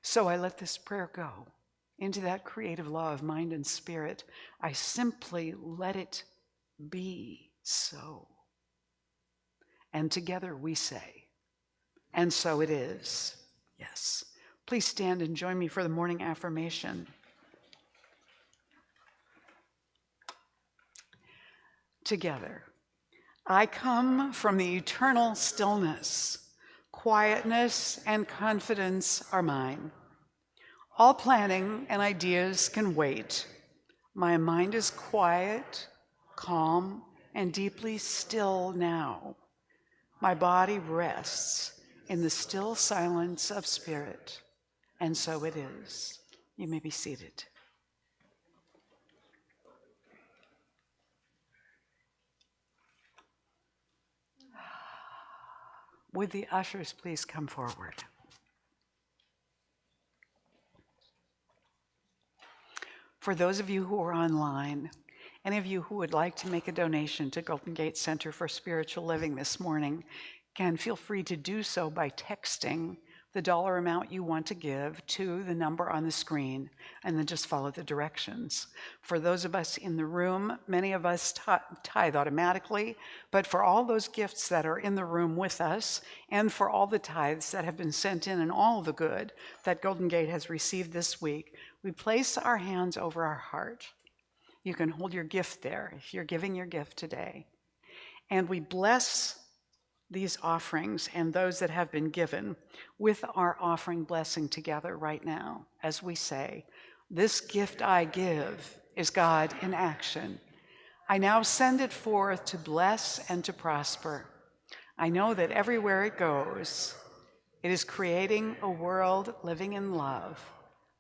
So I let this prayer go into that creative law of mind and spirit. I simply let it be so. And together we say, and so it is. Yes. Please stand and join me for the morning affirmation. Together. I come from the eternal stillness. Quietness and confidence are mine. All planning and ideas can wait. My mind is quiet, calm, and deeply still now. My body rests in the still silence of spirit, and so it is. You may be seated. Would the ushers please come forward? For those of you who are online, any of you who would like to make a donation to Golden Gate Center for Spiritual Living this morning can feel free to do so by texting the dollar amount you want to give to the number on the screen, and then just follow the directions. For those of us in the room, many of us tithe automatically, but for all those gifts that are in the room with us, and for all the tithes that have been sent in and all the good that Golden Gate has received this week, we place our hands over our heart. You can hold your gift there if you're giving your gift today. And we bless these offerings and those that have been given with our offering blessing together right now as we say, this gift I give is God in action. I now send it forth to bless and to prosper. I know that everywhere it goes, it is creating a world living in love,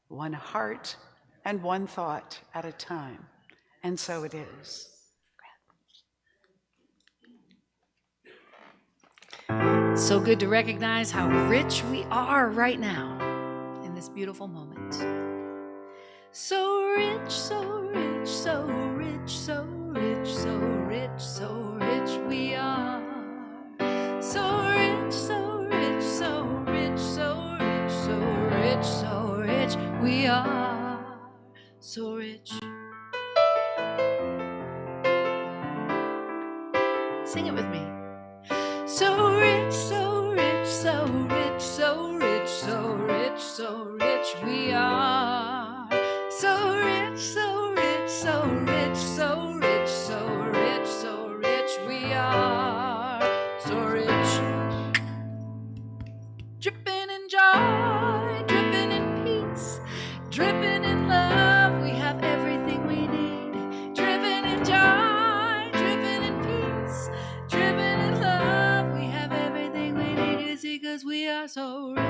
one heart and one thought at a time. And so it is. It's so good to recognize how rich we are right now in this beautiful moment. So rich, so rich, so rich, so rich, so rich, so rich we are. So rich, so rich, so rich, so rich, so rich, so rich we are. So rich. Sing it with me. So rich, so rich, so rich, so rich, so rich, so rich we are. So rich, so rich, so rich, so rich, so rich, so rich we are. So rich. Dripping in joy, dripping in peace, dripping in love, we have everything we need. Driven in joy, driven in peace, driven in love, we have everything we need, you see, because we are so rich.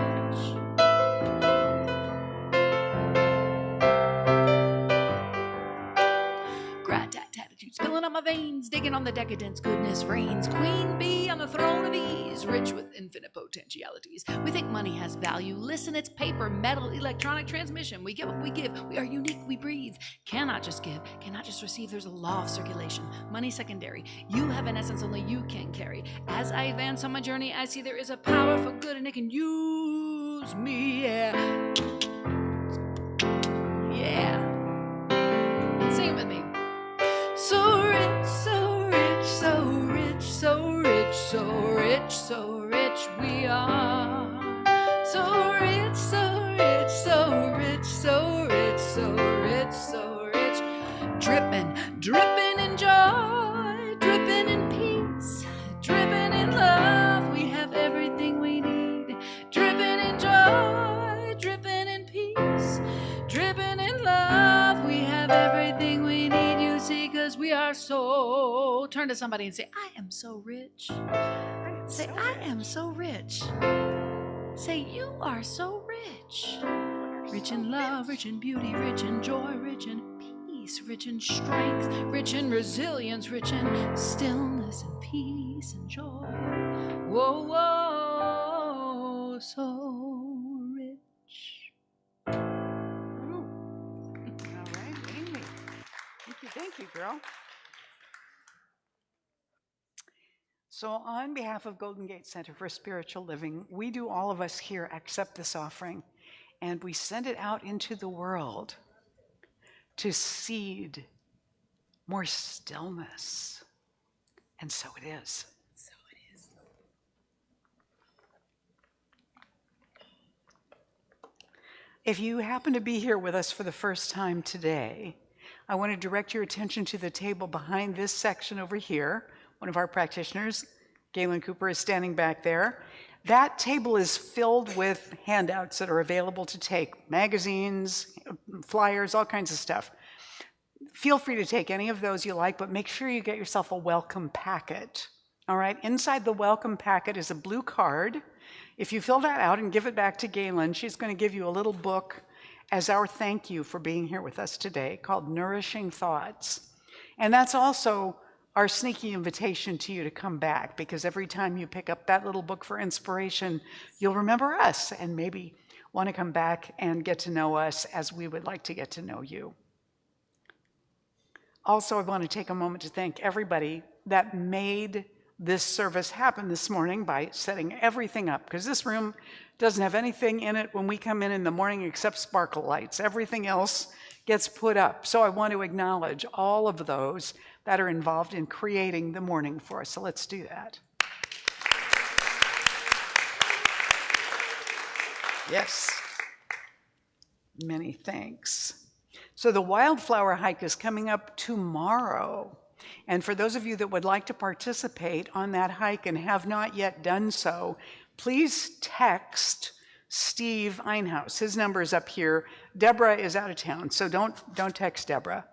Attitude spilling on my veins, digging on the decadence, goodness reigns. Queen bee on the throne of ease, rich with infinite potentialities. We think money has value. Listen, it's paper, metal, electronic transmission. We give what we give. We are unique, we breathe. Cannot just give, cannot just receive. There's a law of circulation. Money secondary. You have an essence only you can carry. As I advance on my journey, I see there is a power for good and it can use me, yeah. Yeah. Sing it with me. So rich, so rich, so rich, so rich, so rich, so rich we are. So rich, so rich, so rich, so rich, so rich, so rich. Dripping, dripping in joy, dripping in peace, dripping in love. We have everything are so. Turn to somebody and say, I am so rich. Say, I am so rich. Say, you are so rich. Rich in love, rich in beauty, rich in joy, rich in peace, rich in strength, rich in resilience, rich in stillness and peace and joy. Whoa, whoa, so rich. Ooh. All right, Amy. Thank you, girl. So on behalf of Golden Gate Center for Spiritual Living, we do, all of us here, accept this offering, and we send it out into the world to seed more stillness. And so it is. So it is. If you happen to be here with us for the first time today, I want to direct your attention to the table behind this section over here. One of our practitioners, Galen Cooper, is standing back there. That table is filled with handouts that are available to take, magazines, flyers, all kinds of stuff. Feel free to take any of those you like, but make sure you get yourself a welcome packet. All right, inside the welcome packet is a blue card. If you fill that out and give it back to Galen, she's going to give you a little book as our thank you for being here with us today, called Nourishing Thoughts. And that's also our sneaky invitation to you to come back, because every time you pick up that little book for inspiration, you'll remember us and maybe want to come back and get to know us as we would like to get to know you. Also, I want to take a moment to thank everybody that made this service happen this morning by setting everything up, because this room doesn't have anything in it when we come in the morning except sparkle lights. Everything else gets put up. So I want to acknowledge all of those that are involved in creating the morning for us. So let's do that. Yes. Many thanks. So the wildflower hike is coming up tomorrow. And for those of you that would like to participate on that hike and have not yet done so, please text Steve Einhaus. His number is up here. Deborah is out of town, so don't text Deborah.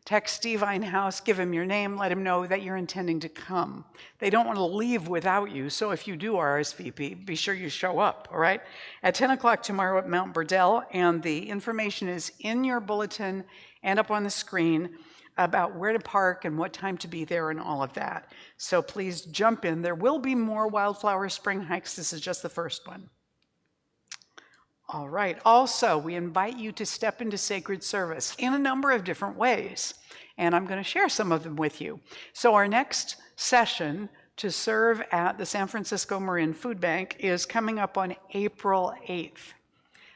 Text Steve Einhaus, give him your name, let him know that you're intending to come. They don't want to leave without you, so if you do RSVP, be sure you show up, all right? At 10 o'clock tomorrow at Mount Burdell, and the information is in your bulletin and up on the screen about where to park and what time to be there and all of that. So please jump in. There will be more wildflower spring hikes. This is just the first one. All right. Also, we invite you to step into sacred service in a number of different ways, and I'm going to share some of them with you. So our next session to serve at the San Francisco Marin Food Bank is coming up on April 8th.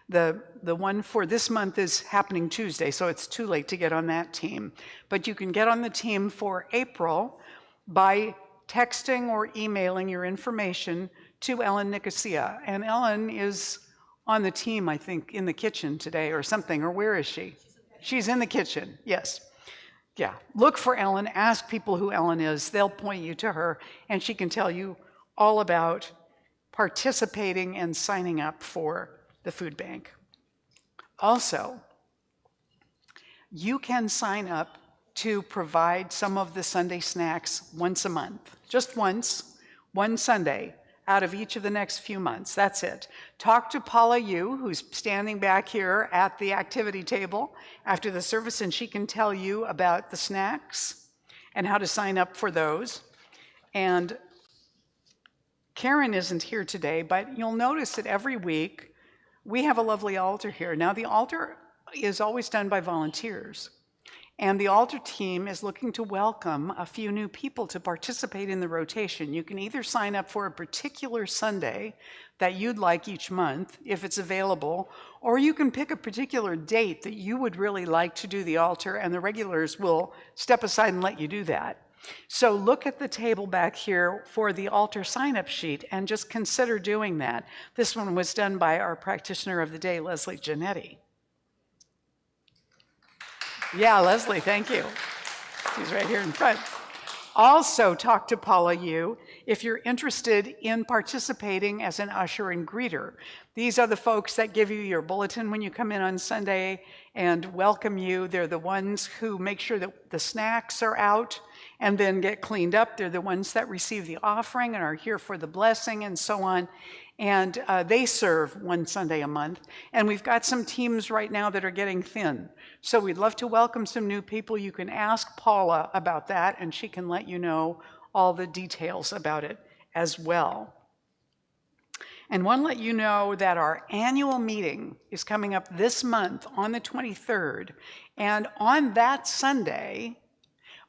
The one for this month is happening Tuesday, so it's too late to get on that team. But you can get on the team for April by texting or emailing your information to Ellen Nicosia. And Ellen is on the team, I think, in the kitchen today or something, or where is she? She's in the kitchen, yes. Yeah, look for Ellen, ask people who Ellen is, they'll point you to her, and she can tell you all about participating and signing up for the food bank. Also, you can sign up to provide some of the Sunday snacks once a month, just once, one Sunday out of each of the next few months. That's it. Talk to Paula Yu, who's standing back here at the activity table after the service, and she can tell you about the snacks and how to sign up for those. And Karen isn't here today, but you'll notice that every week we have a lovely altar here. Now, the altar is always done by volunteers. And the altar team is looking to welcome a few new people to participate in the rotation. You can either sign up for a particular Sunday that you'd like each month, if it's available, or you can pick a particular date that you would really like to do the altar, and the regulars will step aside and let you do that. So look at the table back here for the altar sign-up sheet and just consider doing that. This one was done by our practitioner of the day, Leslie Giannetti. Yeah, Leslie, thank you. She's right here in front. Also, talk to Paula Yu if you're interested in participating as an usher and greeter. These are the folks that give you your bulletin when you come in on Sunday and welcome you. They're the ones who make sure that the snacks are out and then get cleaned up. They're the ones that receive the offering and are here for the blessing and so on. And they serve one Sunday a month. And we've got some teams right now that are getting thin. So we'd love to welcome some new people. You can ask Paula about that, and she can let you know all the details about it as well. And want to let you know that our annual meeting is coming up this month on the 23rd. And on that Sunday,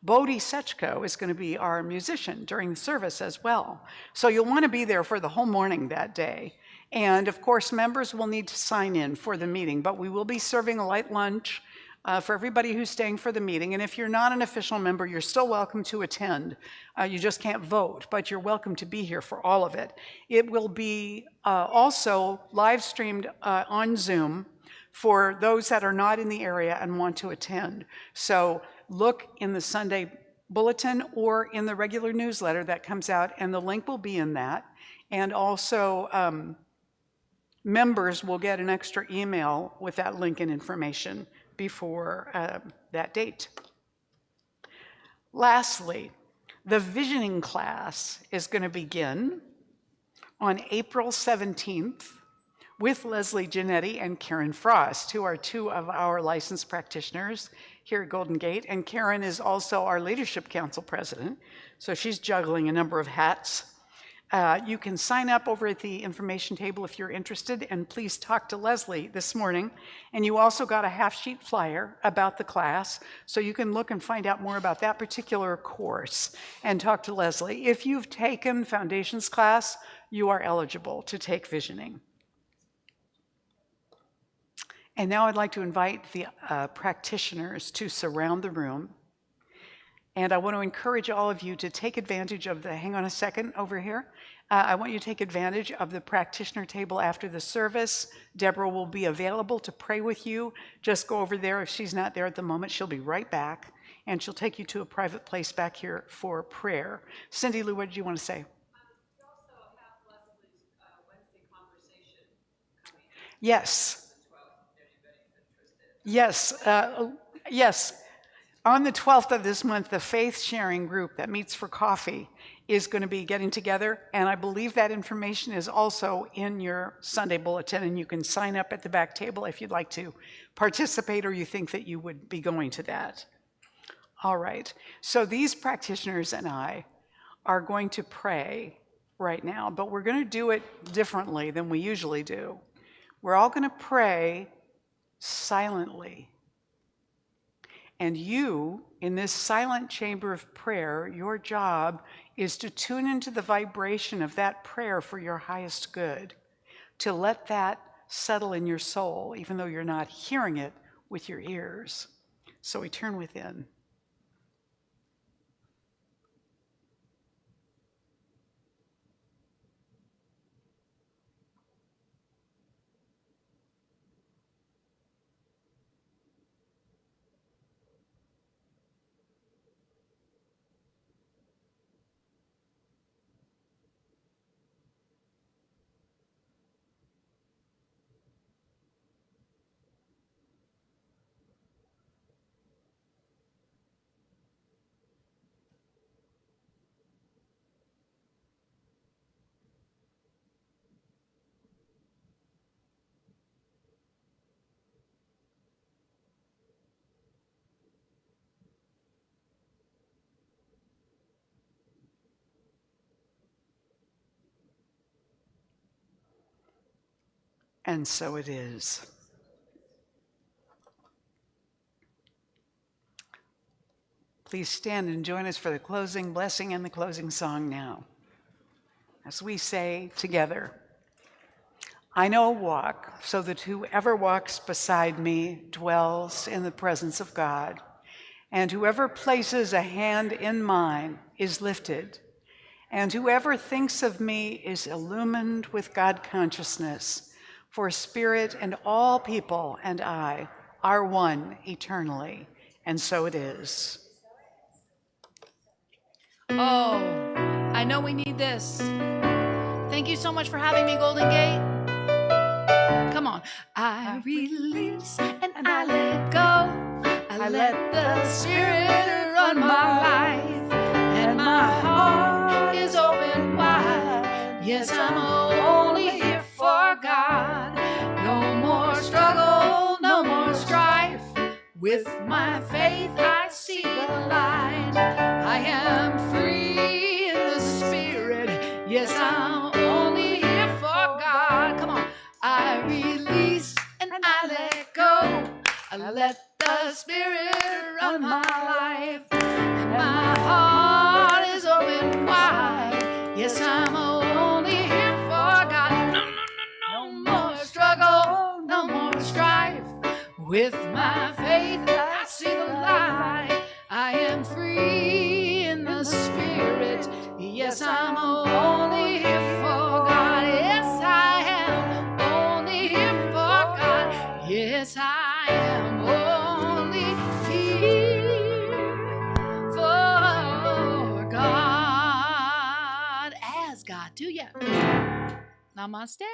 Bodhi Sechko is going to be our musician during the service as well. So you'll want to be there for the whole morning that day. And of course, members will need to sign in for the meeting, but we will be serving a light lunch for everybody who's staying for the meeting. And if you're not an official member, you're still welcome to attend. You just can't vote, but you're welcome to be here for all of it. It will be also live streamed on Zoom for those that are not in the area and want to attend. So look in the Sunday bulletin or in the regular newsletter that comes out, and the link will be in that. And also, members will get an extra email with that link and information before that date. Lastly, the visioning class is going to begin on April 17th with Leslie Giannetti and Karen Frost, who are two of our licensed practitioners here at Golden Gate. And Karen is also our Leadership Council president, so she's juggling a number of hats. You can sign up over at the information table if you're interested, and please talk to Leslie this morning. And you also got a half-sheet flyer about the class, so you can look and find out more about that particular course and talk to Leslie. If you've taken Foundations class, you are eligible to take Visioning. And now I'd like to invite the practitioners to surround the room. And I want to encourage all of you to take advantage of the, hang on a second over here. I want you to take advantage of the practitioner table after the service. Deborah will be available to pray with you. Just go over there. If she's not there at the moment, she'll be right back. And she'll take you to a private place back here for prayer. Cindy Lou, what did you want to say? We also have Leslie's Wednesday conversation coming. Yes. If anybody's interested. Yes. On the 12th of this month, the faith sharing group that meets for coffee is going to be getting together, and I believe that information is also in your Sunday bulletin, and you can sign up at the back table if you'd like to participate or you think that you would be going to that. All right, so these practitioners and I are going to pray right now, but we're going to do it differently than we usually do. We're all going to pray silently. And you, in this silent chamber of prayer, your job is to tune into the vibration of that prayer for your highest good, to let that settle in your soul, even though you're not hearing it with your ears. So we turn within. And so it is. Please stand and join us for the closing blessing and the closing song now. As we say together, I know a walk so that whoever walks beside me dwells in the presence of God, and whoever places a hand in mine is lifted, and whoever thinks of me is illumined with God consciousness. For Spirit and all people and I are one eternally, and so it is. Oh, I know we need this. Thank you so much for having me, Golden Gate. Come on. I release and I let go. I let the Spirit run my life, and my heart is open wide. Yes, I'm only here for God. No more struggle, no more strife. With my faith, I see the light. I am free in the Spirit. Yes, I'm only here for God. Come on. I release and I let go. I let the Spirit run my life, and my heart is open wide. Yes, I'm only here for God. No more struggle, no more strife. With my faith, I see the light. I am free in the Spirit. Yes, I'm only here for God. Yes, I am only here for God. Yes, I am only here for God. As God, do ya? Namaste.